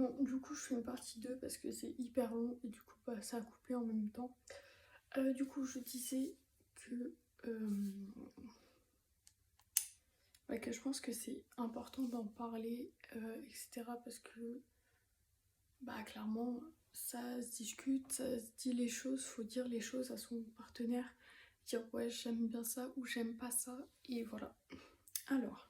Bon, du coup, je fais une partie 2 parce que c'est hyper long et du coup, bah, ça a coupé en même temps. Du coup, je disais que, ouais, que je pense que c'est important d'en parler, etc. Parce que, bah, clairement, ça se discute, ça se dit les choses, faut dire les choses à son partenaire. Dire ouais, j'aime bien ça ou j'aime pas ça, et voilà. Alors.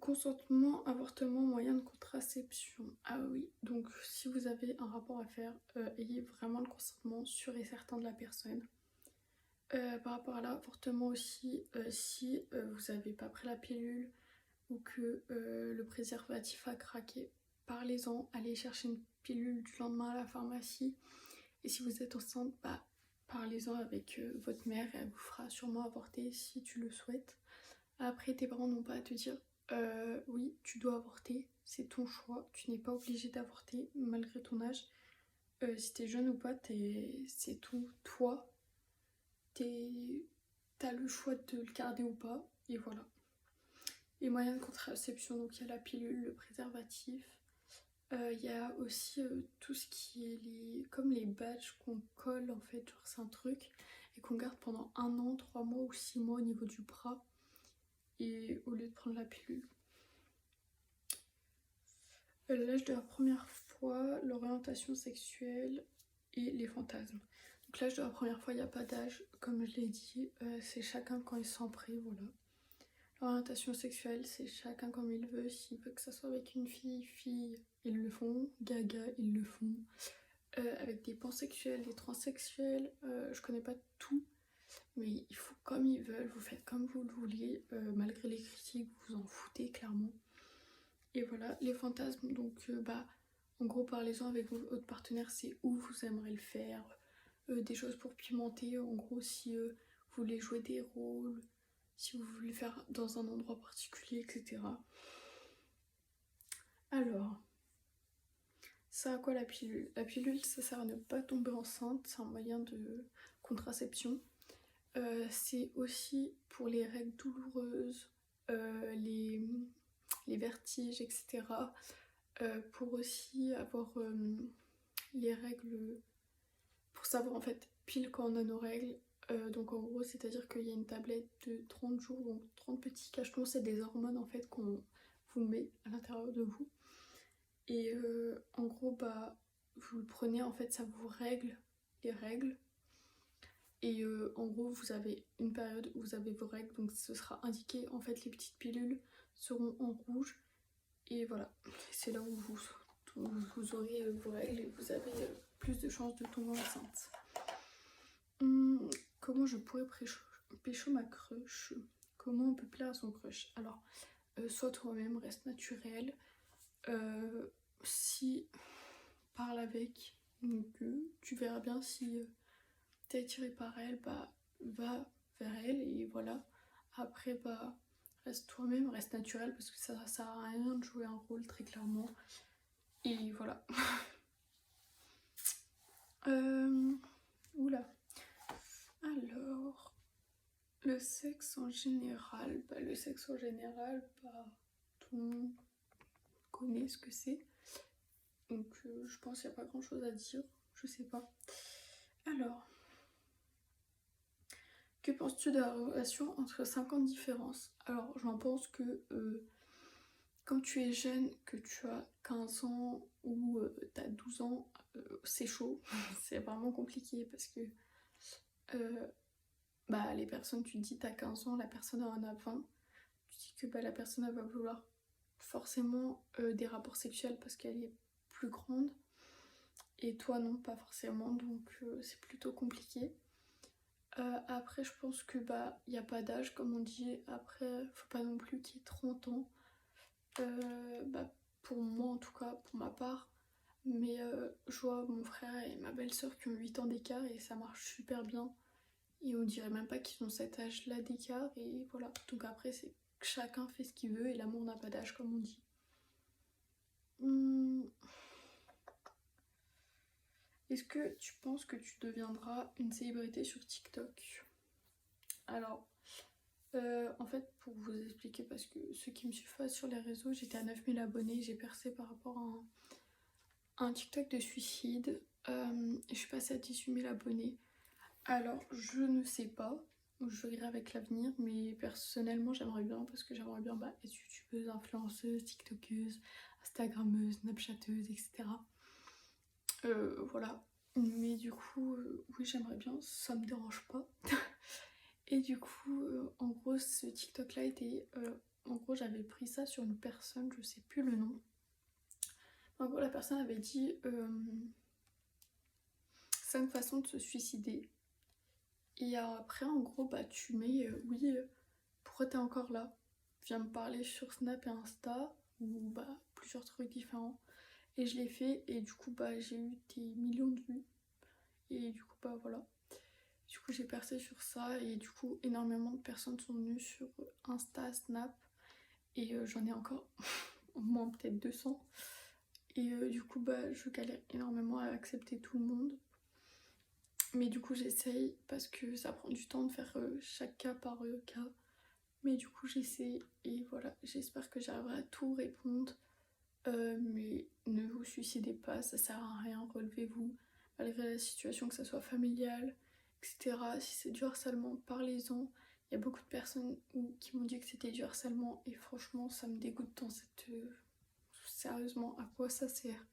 Consentement, avortement, moyen de contraception. Ah oui, donc si vous avez un rapport à faire, ayez vraiment le consentement sûr et certain de la personne. Par rapport à l'avortement aussi, si vous n'avez pas pris la pilule ou que le préservatif a craqué, parlez-en, allez chercher une pilule du lendemain à la pharmacie. Et si vous êtes enceinte, bah, parlez-en avec votre mère, elle vous fera sûrement avorter si tu le souhaites. Après, tes parents n'ont pas à te dire oui, tu dois avorter, c'est ton choix, tu n'es pas obligé d'avorter malgré ton âge. Si t'es jeune ou pas, c'est tout toi. T'as le choix de le garder ou pas, et voilà. Et moyens de contraception, donc il y a la pilule, le préservatif. Il y a aussi tout ce qui est comme les badges qu'on colle en fait, genre c'est un truc, et qu'on garde pendant 1 an, 3 mois ou 6 mois au niveau du bras, et au lieu de prendre la pilule. L'âge de la première fois, l'orientation sexuelle et les fantasmes. Donc l'âge de la première fois, il n'y a pas d'âge, comme je l'ai dit, c'est chacun quand il se sent prêt, voilà. L'orientation sexuelle, c'est chacun comme il veut. S'il veut que ça soit avec une fille, ils le font. Gaga, ils le font. Avec des pansexuels, des transsexuels, je connais pas tout, mais ils font comme ils veulent, vous faites comme vous le voulez, malgré les critiques, vous vous en foutez clairement. Et voilà, les fantasmes, donc bah, en gros, parlez-en avec votre partenaire, c'est où vous aimeriez le faire, des choses pour pimenter, en gros, si vous voulez jouer des rôles, si vous voulez le faire dans un endroit particulier, etc. Alors, ça à quoi la pilule? La pilule, ça sert à ne pas tomber enceinte, c'est un moyen de contraception. C'est aussi pour les règles douloureuses, les vertiges, etc. Pour aussi avoir les règles, pour savoir en fait pile quand on a nos règles. Donc en gros, c'est-à-dire qu'il y a une tablette de 30 jours, donc 30 petits cachetons, c'est des hormones en fait qu'on vous met à l'intérieur de vous. Et en gros, bah, vous le prenez, en fait, ça vous règle les règles. Et en gros, vous avez une période où vous avez vos règles, donc ce sera indiqué, en fait, les petites pilules seront en rouge. Et voilà, c'est là où vous aurez vos règles et vous avez plus de chances de tomber enceinte. Comment je pourrais pécho ma crush? Comment on peut plaire à son crush? Alors, sois toi-même, reste naturel. Si parle avec, donc tu verras bien si t'es attiré par elle, bah va vers elle et voilà. Après, bah reste toi-même, reste naturel parce que ça sert à rien de jouer un rôle très clairement. Et voilà. Oula. Alors, le sexe en général, bah tout le monde connaît ce que c'est. Donc je pense qu'il n'y a pas grand chose à dire, je sais pas. Alors, que penses-tu de la relation entre 5 ans de différence? Alors j'en pense que quand tu es jeune, que tu as 15 ans ou tu as 12 ans, c'est chaud, c'est vraiment compliqué parce que bah, les personnes, tu te dis t'as 15 ans, la personne en a 20, tu dis que bah, la personne elle va vouloir forcément des rapports sexuels parce qu'elle est plus grande et toi non, pas forcément, donc c'est plutôt compliqué. Après je pense que bah y a pas d'âge comme on dit, après faut pas non plus qu'il y ait 30 ans, bah, pour moi en tout cas, pour ma part, mais je vois mon frère et ma belle-sœur qui ont 8 ans d'écart et ça marche super bien et on dirait même pas qu'ils ont cet âge là d'écart et voilà, donc après c'est que chacun fait ce qu'il veut et l'amour n'a pas d'âge comme on dit. Est-ce que tu penses que tu deviendras une célébrité sur TikTok? Alors, En fait, pour vous expliquer, parce que ceux qui me suivent pas sur les réseaux, j'étais à 9000 abonnés, j'ai percé par rapport à un TikTok de suicide. Et je suis passée à 18 000 abonnés. Alors, je ne sais pas où je verrai avec l'avenir, mais personnellement, j'aimerais bien, parce que j'aimerais bien être youtubeuse, influenceuse, tiktokeuse, instagrammeuse, snapchateuse, etc. Voilà. Mais du coup, oui, j'aimerais bien, ça me dérange pas. Et du coup, en gros, ce TikTok là était. En gros, j'avais pris ça sur une personne, je sais plus le nom. En gros, la personne avait dit 5 façons de se suicider. Et après, en gros, bah, tu mets oui, pourquoi t'es encore là? Viens me parler sur Snap et Insta, ou bah, plusieurs trucs différents. Et je l'ai fait, et du coup, bah, j'ai eu des millions de vues. Et du coup, bah voilà. Du coup, j'ai percé sur ça, et du coup, énormément de personnes sont venues sur Insta, Snap, et j'en ai encore au moins peut-être 200. Et du coup, bah, je galère énormément à accepter tout le monde. Mais du coup, j'essaye parce que ça prend du temps de faire chaque cas par cas. Mais du coup, j'essaie et voilà, j'espère que j'arriverai à tout répondre. Mais ne vous suicidez pas, ça sert à rien, relevez-vous. Malgré la situation, que ça soit familiale, etc. Si c'est du harcèlement, parlez-en. Il y a beaucoup de personnes qui m'ont dit que c'était du harcèlement et franchement, ça me dégoûte dans cette... Sérieusement, à quoi ça sert?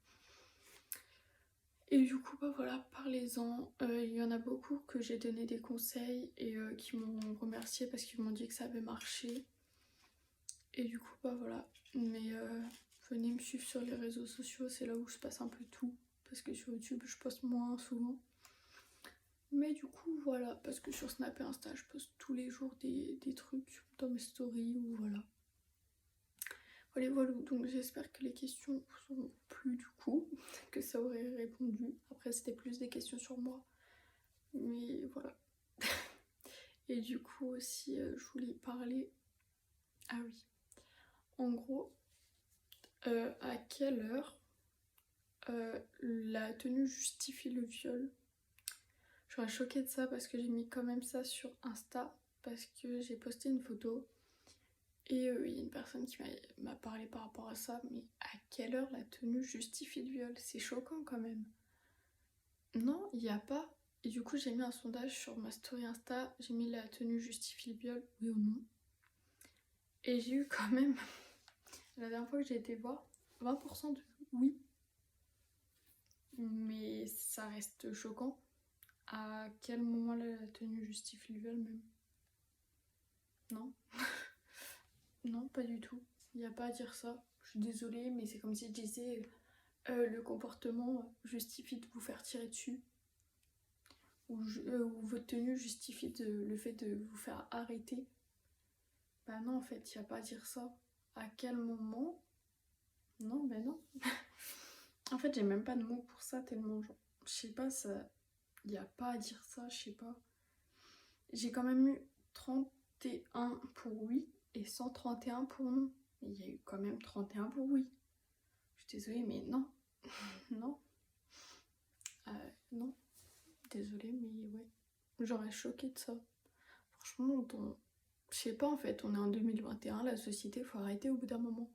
Et du coup, bah voilà, parlez-en. Il y en a beaucoup que j'ai donné des conseils et qui m'ont remercié parce qu'ils m'ont dit que ça avait marché. Et du coup, bah voilà. Mais venez me suivre sur les réseaux sociaux, c'est là où se passe un peu tout. Parce que sur YouTube, je poste moins souvent. Mais du coup, voilà. Parce que sur Snap et Insta, je poste tous les jours des trucs dans mes stories ou voilà. Voilà, donc j'espère que les questions vous ont plu du coup, que ça aurait répondu. Après, c'était plus des questions sur moi. Mais voilà. Et du coup aussi, je voulais parler... Ah oui. En gros, à quelle heure la tenue justifie le viol? Je serais choquée de ça parce que j'ai mis quand même ça sur Insta. Parce que j'ai posté une photo. Et il y a une personne qui m'a parlé par rapport à ça. Mais à quelle heure la tenue justifie le viol? C'est choquant quand même. Non, il n'y a pas. Et du coup, j'ai mis un sondage sur ma story Insta. J'ai mis la tenue justifie le viol, oui ou non. Et j'ai eu quand même, la dernière fois que j'ai été voir, 20% de oui. Mais ça reste choquant. À quel moment là, la tenue justifie le viol même? Non. Non, pas du tout. Il n'y a pas à dire ça. Je suis désolée, mais c'est comme si je disais le comportement justifie de vous faire tirer dessus. Ou votre tenue justifie le fait de vous faire arrêter. Bah non, en fait, il n'y a pas à dire ça. À quel moment? Non, ben non. En fait, j'ai même pas de mots pour ça, tellement genre, je sais pas, ça... Il n'y a pas à dire ça, je sais pas. J'ai quand même eu 31 pour oui et 131 pour non. Mais il y a eu quand même 31 pour oui. Je suis désolée, mais non. Non. Non. Désolée, mais ouais. J'aurais choqué de ça. Franchement, je sais pas en fait, on est en 2021, la société, faut arrêter au bout d'un moment.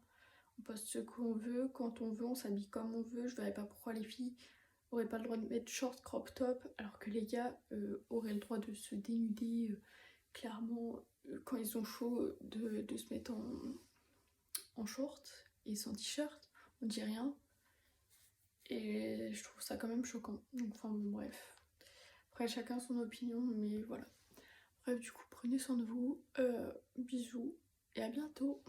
On poste ce qu'on veut, quand on veut, on s'habille comme on veut. Je verrais pas pourquoi les filles auraient pas le droit de mettre short, crop top, alors que les gars auraient le droit de se dénuder clairement quand ils ont chaud de se mettre en short et sans t-shirt. On dit rien. Et je trouve ça quand même choquant. Donc, enfin bon, bref. Après, chacun son opinion, mais voilà. Bref, du coup, prenez soin de vous. Bisous et à bientôt.